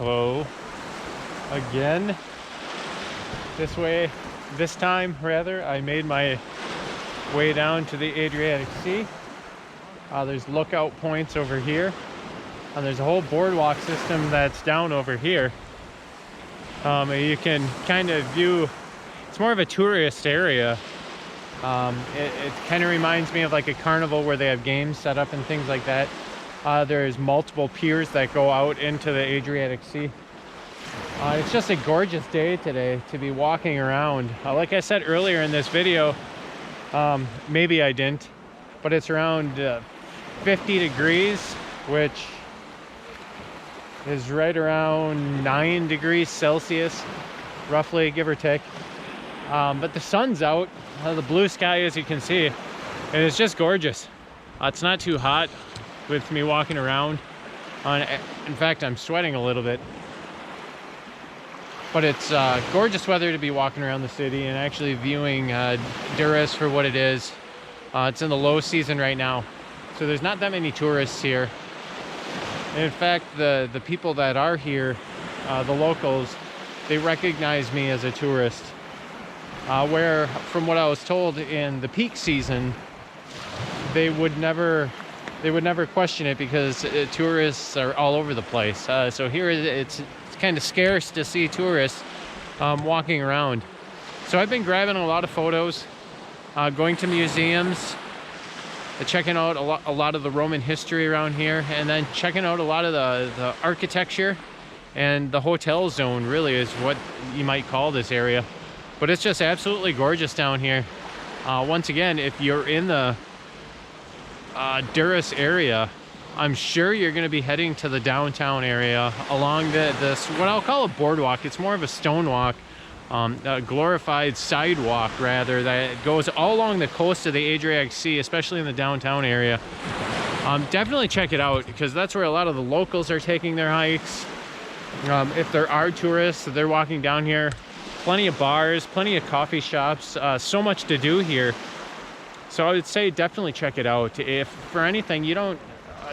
Hello again. This time rather, I made my way down to the Adriatic Sea. There's lookout points over here, and there's a whole boardwalk system that's down over here. You can kind of view, it's more of a tourist area. It kind of reminds me of like a carnival where they have games set up and things like that. There's multiple piers that go out into the Adriatic Sea. It's just a gorgeous day today to be walking around. Like I said earlier in this video, maybe I didn't, but it's around 50 degrees, which is right around 9 degrees Celsius, roughly, give or take. But the sun's out, the blue sky, as you can see, and it's just gorgeous. It's not too hot with me walking around. In fact, I'm sweating a little bit. But it's gorgeous weather to be walking around the city and actually viewing Durres for what it is. It's in the low season right now, so there's not that many tourists here. And in fact, the people that are here, the locals, they recognize me as a tourist. Where, from what I was told, in the peak season, they would never question it because tourists are all over the place. So here it's kind of scarce to see tourists walking around. So I've been grabbing a lot of photos, going to museums, checking out a lot of the Roman history around here, and then checking out a lot of the architecture, and the hotel zone really is what you might call this area. But it's just absolutely gorgeous down here. Once again, if you're in the Durres area, I'm sure you're going to be heading to the downtown area along this what I'll call a boardwalk. It's more of a stone walk, a glorified sidewalk rather, that goes all along the coast of the Adriatic Sea, especially in the downtown area. Definitely check it out because that's where a lot of the locals are taking their hikes. If there are tourists, they're walking down here. Plenty of bars, plenty of coffee shops, so much to do here. So I would say definitely check it out. If for anything, you don't,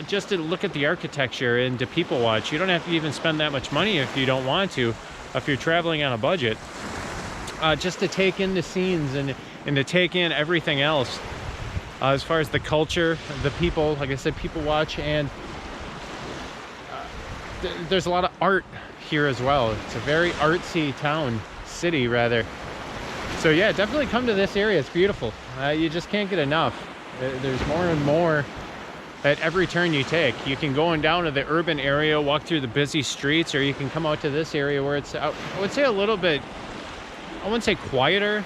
just to look at the architecture and to people watch. You don't have to even spend that much money if you don't want to, if you're traveling on a budget. Just to take in the scenes and to take in everything else. As far as the culture, the people, like I said, people watch, and there's a lot of art here as well. It's a very artsy city rather. So yeah, definitely come to this area. It's beautiful. You just can't get enough. There's more and more at every turn you take. You can go on down to the urban area, walk through the busy streets, or you can come out to this area where it's, I would say, a little bit, I wouldn't say quieter,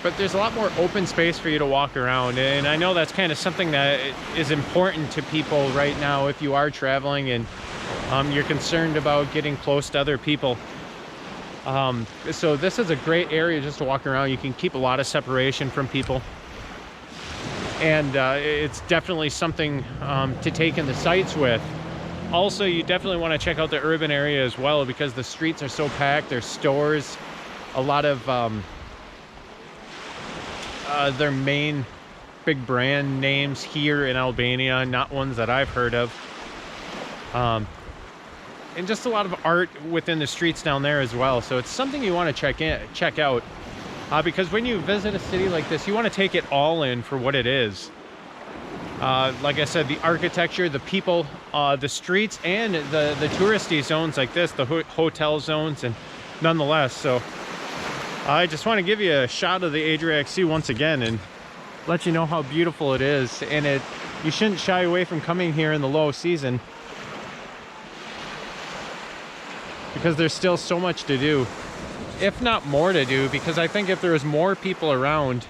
but there's a lot more open space for you to walk around. And I know that's kind of something that is important to people right now if you are traveling and you're concerned about getting close to other people. So this is a great area just to walk around. You can keep a lot of separation from people, and it's definitely something to take in the sights with. Also, you definitely want to check out the urban area as well because the streets are so packed. There's stores, a lot of their main big brand names here in Albania, not ones that I've heard of. And just a lot of art within the streets down there as well. So it's something you want to check out. Because when you visit a city like this, you want to take it all in for what it is. Like I said, the architecture, the people, the streets, and the touristy zones like this, the hotel zones, and nonetheless. So I just want to give you a shot of the Adriatic Sea once again and let you know how beautiful it is. And you shouldn't shy away from coming here in the low season, because there's still so much to do, if not more to do, because I think if there was more people around,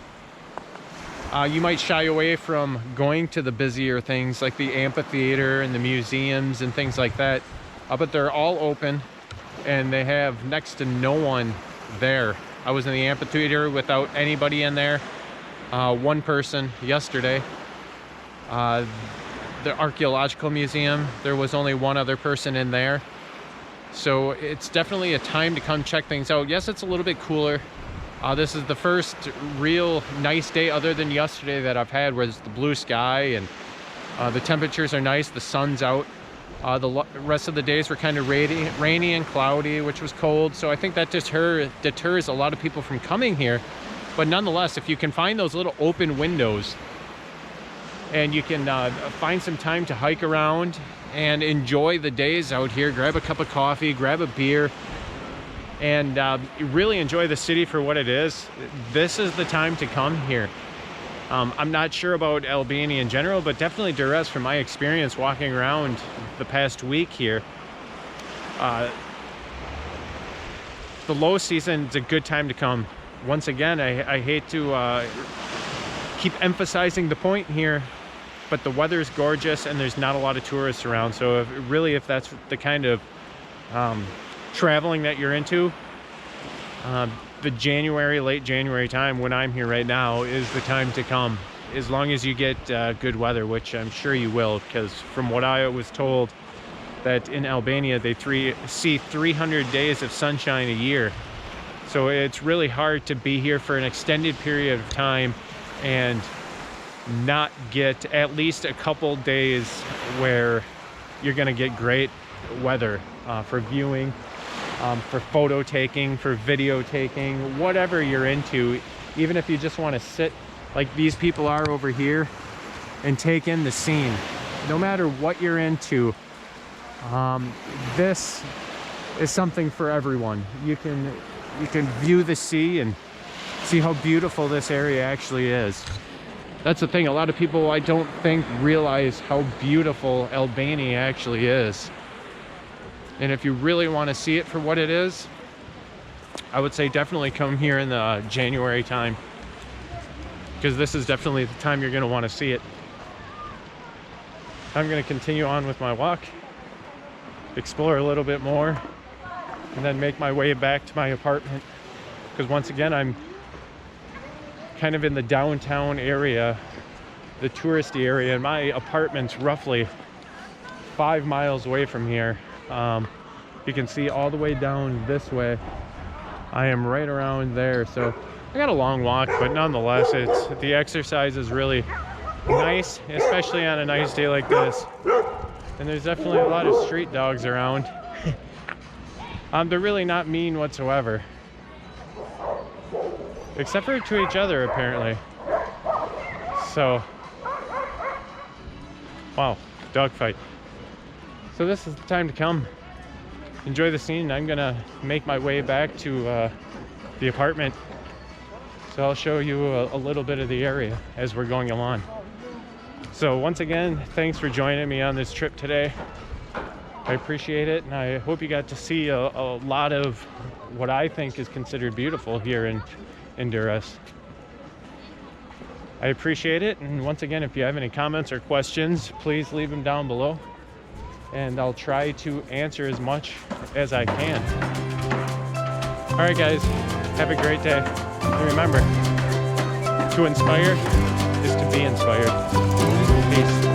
you might shy away from going to the busier things like the amphitheater and the museums and things like that. But they're all open and they have next to no one there. I was in the amphitheater without anybody in there. One person yesterday. The archaeological museum, there was only one other person in there. So it's definitely a time to come check things out. Yes, it's a little bit cooler. This is the first real nice day other than yesterday that I've had, where it's the blue sky and the temperatures are nice, the sun's out. The rest of the days were kind of rainy and cloudy, which was cold. So I think that deters a lot of people from coming here. But nonetheless, if you can find those little open windows and you can find some time to hike around and enjoy the days out here, grab a cup of coffee, grab a beer, and really enjoy the city for what it is, this is the time to come here. I'm not sure about Albania in general, but definitely Durres, from my experience walking around the past week here. The low season is a good time to come. Once again, I hate to keep emphasizing the point here, but the weather is gorgeous and there's not a lot of tourists around. So if that's the kind of traveling that you're into, the late January time when I'm here right now is the time to come, as long as you get good weather, which I'm sure you will, because from what I was told, that in Albania they see 300 days of sunshine a year. So it's really hard to be here for an extended period of time and not get at least a couple days where you're going to get great weather for viewing, for photo taking, for video taking, whatever you're into. Even if you just want to sit like these people are over here and take in the scene, no matter what you're into, this is something for everyone. You can view the sea and see how beautiful this area actually is. That's the thing, a lot of people, I don't think, realize how beautiful Albania actually is. And if you really want to see it for what it is, I would say definitely come here in the January time, because this is definitely the time you're going to want to see it. I'm going to continue on with my walk, explore a little bit more, and then make my way back to my apartment, because once again I'm kind of in the downtown area, the touristy area, and my apartment's roughly 5 miles away from here. You can see all the way down this way. I am right around there, so I got a long walk, but nonetheless, the exercise is really nice, especially on a nice day like this. And there's definitely a lot of street dogs around. They're really not mean whatsoever, except for to each other apparently. So, wow, dog fight. So this is the time to come enjoy the scene. I'm gonna make my way back to the apartment, so I'll show you a little bit of the area as we're going along. So once again, thanks for joining me on this trip today. I appreciate it, and I hope you got to see a lot of what I think is considered beautiful here in Durres. I appreciate it, and once again, if you have any comments or questions, please leave them down below, and I'll try to answer as much as I can. All right, guys, have a great day. And remember, to inspire is to be inspired. Peace.